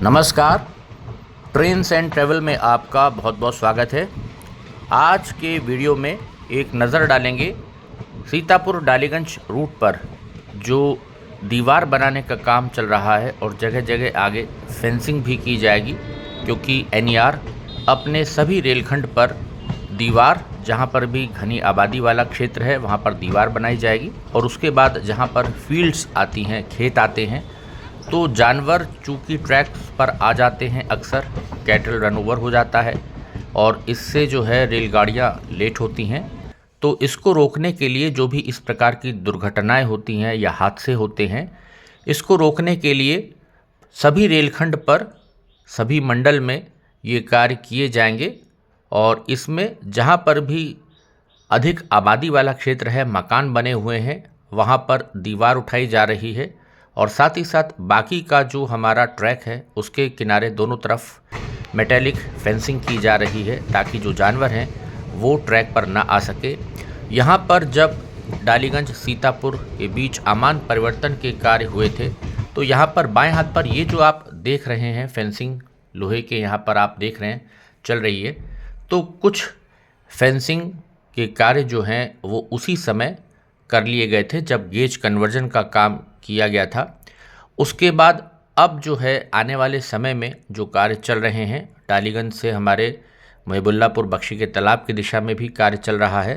नमस्कार। Trains and travel में आपका बहुत बहुत स्वागत है। आज के वीडियो में एक नज़र डालेंगे सीतापुर डालीगंज रूट पर जो दीवार बनाने का काम चल रहा है और जगह जगह आगे फेंसिंग भी की जाएगी, क्योंकि एनईआर अपने सभी रेलखंड पर दीवार, जहां पर भी घनी आबादी वाला क्षेत्र है वहां पर दीवार बनाई जाएगी। और उसके बाद जहां पर फील्ड्स आती हैं, खेत आते हैं, तो जानवर चूँकि ट्रैक्स पर आ जाते हैं, अक्सर कैटल रन ओवर हो जाता है और इससे जो है रेलगाड़ियाँ लेट होती हैं। तो इसको रोकने के लिए जो भी इस प्रकार की दुर्घटनाएं होती हैं या हादसे होते हैं, इसको रोकने के लिए सभी रेलखंड पर, सभी मंडल में ये कार्य किए जाएंगे। और इसमें जहाँ पर भी अधिक आबादी वाला क्षेत्र है, मकान बने हुए हैं, वहाँ पर दीवार उठाई जा रही है। और साथ ही साथ बाकी का जो हमारा ट्रैक है उसके किनारे दोनों तरफ मेटेलिक फेंसिंग की जा रही है, ताकि जो जानवर हैं वो ट्रैक पर ना आ सके। यहाँ पर जब डालीगंज सीतापुर के बीच आमान परिवर्तन के कार्य हुए थे, तो यहाँ पर बाएं हाथ पर ये जो आप देख रहे हैं फेंसिंग लोहे के यहाँ पर आप देख रहे हैं चल रही है। तो कुछ फेंसिंग के कार्य जो हैं वो उसी समय कर लिए गए थे जब गेज कन्वर्जन का काम किया गया था। उसके बाद अब जो है आने वाले समय में जो कार्य चल रहे हैं, डालीगंज से हमारे महबुल्लापुर बख्शी के तालाब की दिशा में भी कार्य चल रहा है।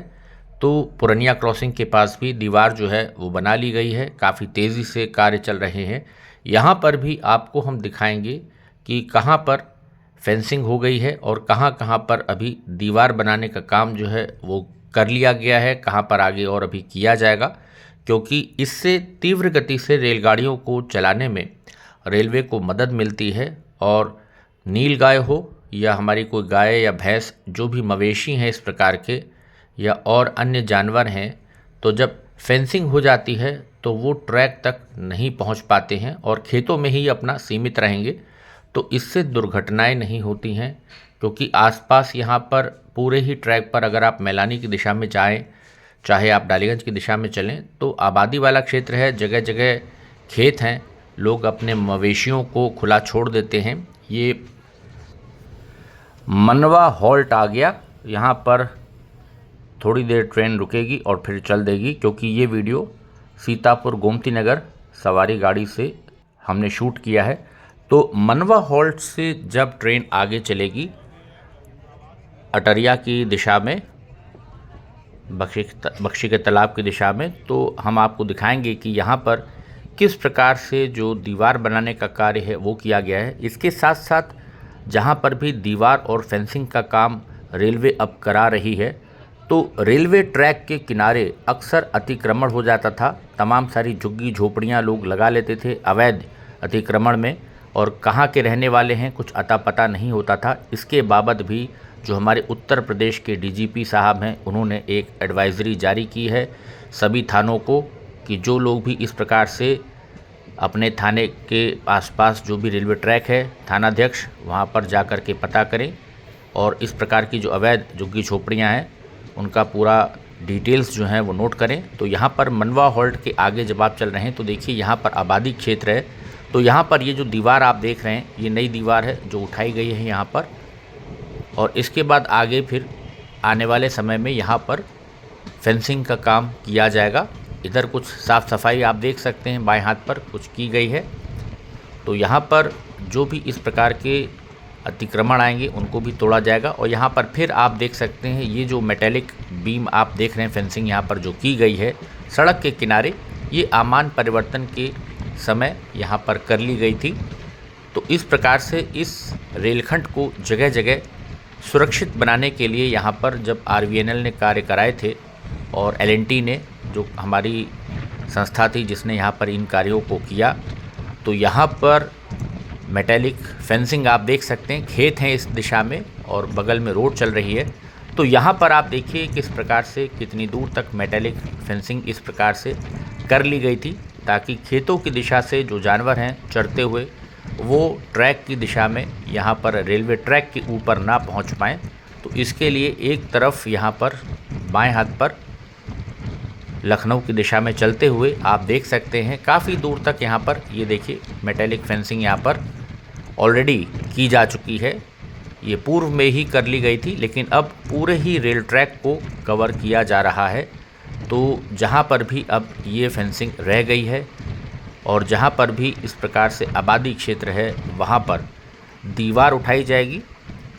तो पुरनिया क्रॉसिंग के पास भी दीवार जो है वो बना ली गई है, काफ़ी तेज़ी से कार्य चल रहे हैं। यहाँ पर भी आपको हम दिखाएंगे कि कहाँ पर फेंसिंग हो गई है और कहाँ कहाँ पर अभी दीवार बनाने का काम जो है वो कर लिया गया है, कहाँ पर आगे और अभी किया जाएगा। क्योंकि इससे तीव्र गति से रेलगाड़ियों को चलाने में रेलवे को मदद मिलती है। और नील गाय हो या हमारी कोई गाय या भैंस, जो भी मवेशी हैं इस प्रकार के या और अन्य जानवर हैं, तो जब फेंसिंग हो जाती है तो वो ट्रैक तक नहीं पहुंच पाते हैं और खेतों में ही अपना सीमित रहेंगे। तो इससे दुर्घटनाएं नहीं होती हैं, क्योंकि आसपास यहाँ पर पूरे ही ट्रैक पर अगर आप मैलानी की दिशा में जाएं, चाहे आप डालीगंज की दिशा में चलें, तो आबादी वाला क्षेत्र है, जगह जगह खेत हैं, लोग अपने मवेशियों को खुला छोड़ देते हैं। ये मनवा हॉल्ट आ गया, यहाँ पर थोड़ी देर ट्रेन रुकेगी और फिर चल देगी, क्योंकि ये वीडियो सीतापुर गोमती नगर सवारी गाड़ी से हमने शूट किया है। तो मनवा हॉल्ट से जब ट्रेन आगे चलेगी अटरिया की दिशा में, बख्शी के तालाब की दिशा में, तो हम आपको दिखाएंगे कि यहाँ पर किस प्रकार से जो दीवार बनाने का कार्य है वो किया गया है। इसके साथ साथ जहाँ पर भी दीवार और फेंसिंग का काम रेलवे अब करा रही है, तो रेलवे ट्रैक के किनारे अक्सर अतिक्रमण हो जाता था। तमाम सारी झुग्गी झोपड़ियाँ लोग लगा लेते थे अवैध अतिक्रमण में, और कहाँ के रहने वाले हैं कुछ अता पता नहीं होता था। इसके बाबत भी जो हमारे उत्तर प्रदेश के डीजीपी साहब हैं, उन्होंने एक एडवाइज़री जारी की है सभी थानों को कि जो लोग भी इस प्रकार से अपने थाने के आसपास जो भी रेलवे ट्रैक है, थानाध्यक्ष वहाँ पर जा कर के पता करें और इस प्रकार की जो अवैध झुग्गी झोपड़ियाँ हैं उनका पूरा डिटेल्स जो हैं वो नोट करें। तो यहाँ पर मनवा हॉल्ट के आगे जब आप चल रहे हैं तो देखिए यहाँ पर आबादी क्षेत्र है। तो यहाँ पर ये जो दीवार आप देख रहे हैं ये नई दीवार है जो उठाई गई है यहाँ पर, और इसके बाद आगे फिर आने वाले समय में यहाँ पर फेंसिंग का काम किया जाएगा। इधर कुछ साफ़ सफाई आप देख सकते हैं, बाएं हाथ पर कुछ की गई है। तो यहाँ पर जो भी इस प्रकार के अतिक्रमण आएंगे उनको भी तोड़ा जाएगा। और यहाँ पर फिर आप देख सकते हैं ये जो मेटेलिक बीम आप देख रहे हैं, फेंसिंग यहाँ पर जो की गई है सड़क के किनारे, ये आमान परिवर्तन के समय यहाँ पर कर ली गई थी। तो इस प्रकार से इस रेलखंड को जगह जगह सुरक्षित बनाने के लिए यहाँ पर जब आरवीएनएल ने कार्य कराए थे और एलएनटी ने, जो हमारी संस्था थी जिसने यहाँ पर इन कार्यों को किया, तो यहाँ पर मेटेलिक फेंसिंग आप देख सकते हैं, खेत हैं इस दिशा में और बगल में रोड चल रही है। तो यहाँ पर आप देखिए किस प्रकार से कितनी दूर तक मेटेलिक फेंसिंग इस प्रकार से कर ली गई थी, ताकि खेतों की दिशा से जो जानवर हैं चढ़ते हुए वो ट्रैक की दिशा में यहाँ पर रेलवे ट्रैक के ऊपर ना पहुँच पाएँ। तो इसके लिए एक तरफ यहाँ पर बाएं हाथ पर लखनऊ की दिशा में चलते हुए आप देख सकते हैं काफ़ी दूर तक यहाँ पर, ये देखिए मेटेलिक फेंसिंग यहाँ पर ऑलरेडी की जा चुकी है। ये पूर्व में ही कर ली गई थी, लेकिन अब पूरे ही रेल ट्रैक को कवर किया जा रहा है। तो जहाँ पर भी अब ये फेंसिंग रह गई है और जहाँ पर भी इस प्रकार से आबादी क्षेत्र है, वहाँ पर दीवार उठाई जाएगी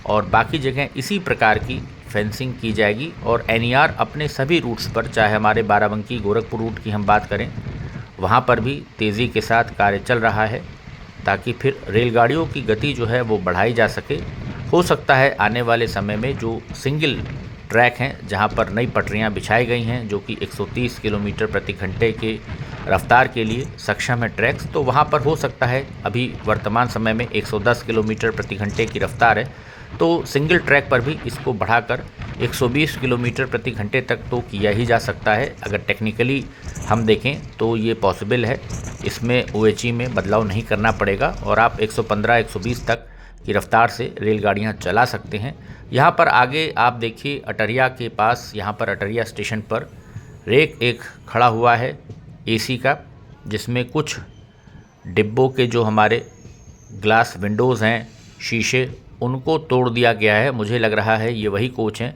और बाकी जगह इसी प्रकार की फेंसिंग की जाएगी। और एनईआर अपने सभी रूट्स पर, चाहे हमारे बाराबंकी गोरखपुर रूट की हम बात करें, वहाँ पर भी तेज़ी के साथ कार्य चल रहा है ताकि फिर रेलगाड़ियों की गति जो है वो बढ़ाई जा सके। हो सकता है आने वाले समय में जो सिंगल ट्रैक हैं, जहाँ पर नई पटरियाँ बिछाई गई हैं जो कि 130 किलोमीटर प्रति घंटे के रफ्तार के लिए सक्षम है ट्रैक्स, तो वहाँ पर हो सकता है, अभी वर्तमान समय में 110 किलोमीटर प्रति घंटे की रफ्तार है, तो सिंगल ट्रैक पर भी इसको बढ़ाकर 120 किलोमीटर प्रति घंटे तक तो किया ही जा सकता है। अगर टेक्निकली हम देखें तो ये पॉसिबल है, इसमें OHE में बदलाव नहीं करना पड़ेगा और आप 115-120 तक की रफ्तार से रेलगाड़ियां चला सकते हैं। यहाँ पर आगे आप देखिए अटरिया के पास, यहाँ पर अटरिया स्टेशन पर रेक एक खड़ा हुआ है AC का, जिसमें कुछ डिब्बों के जो हमारे ग्लास विंडोज़ हैं, शीशे, उनको तोड़ दिया गया है। मुझे लग रहा है ये वही कोच हैं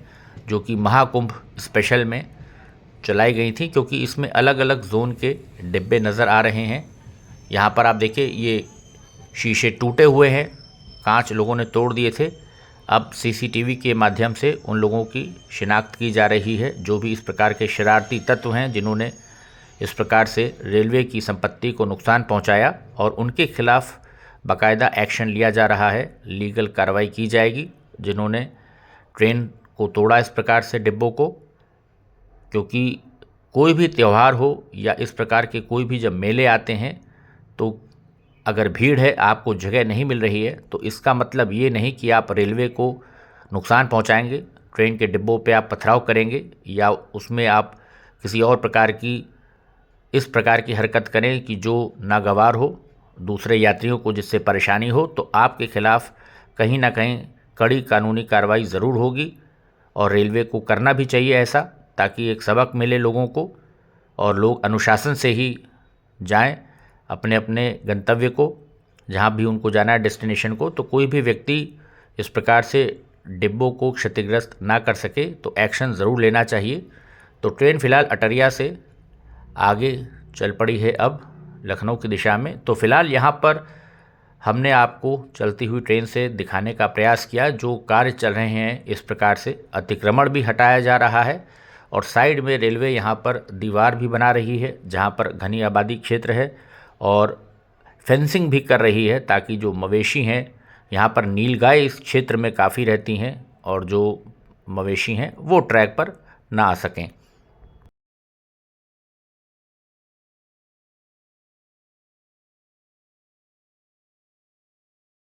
जो कि महाकुंभ स्पेशल में चलाई गई थी, क्योंकि इसमें अलग अलग जोन के डिब्बे नज़र आ रहे हैं। यहाँ पर आप देखिए ये शीशे टूटे हुए हैं, कांच लोगों ने तोड़ दिए थे। अब CCTV के माध्यम से उन लोगों की शिनाख्त की जा रही है जो भी इस प्रकार के शरारती तत्व हैं जिन्होंने इस प्रकार से रेलवे की संपत्ति को नुकसान पहुंचाया, और उनके खिलाफ बाकायदा एक्शन लिया जा रहा है, लीगल कार्रवाई की जाएगी जिन्होंने ट्रेन को तोड़ा इस प्रकार से डिब्बों को। क्योंकि कोई भी त्यौहार हो या इस प्रकार के कोई भी जब मेले आते हैं, तो अगर भीड़ है, आपको जगह नहीं मिल रही है, तो इसका मतलब ये नहीं कि आप रेलवे को नुकसान पहुंचाएंगे, ट्रेन के डिब्बों पे आप पथराव करेंगे या उसमें आप किसी और प्रकार की इस प्रकार की हरकत करें कि जो नागवार हो दूसरे यात्रियों को, जिससे परेशानी हो, तो आपके खिलाफ कहीं ना कहीं कड़ी कानूनी कार्रवाई ज़रूर होगी। और रेलवे को करना भी चाहिए ऐसा, ताकि एक सबक मिले लोगों को और लोग अनुशासन से ही जाएं अपने अपने गंतव्य को, जहां भी उनको जाना है डेस्टिनेशन को। तो कोई भी व्यक्ति इस प्रकार से डिब्बों को क्षतिग्रस्त ना कर सके, तो एक्शन ज़रूर लेना चाहिए। तो ट्रेन फ़िलहाल अटरिया से आगे चल पड़ी है अब लखनऊ की दिशा में। तो फ़िलहाल यहाँ पर हमने आपको चलती हुई ट्रेन से दिखाने का प्रयास किया जो कार्य चल रहे हैं। इस प्रकार से अतिक्रमण भी हटाया जा रहा है और साइड में रेलवे यहाँ पर दीवार भी बना रही है जहाँ पर घनी आबादी क्षेत्र है, और फेंसिंग भी कर रही है ताकि जो मवेशी हैं, यहाँ पर नीलगाय इस क्षेत्र में काफ़ी रहती हैं और जो मवेशी हैं वो ट्रैक पर ना आ सकें।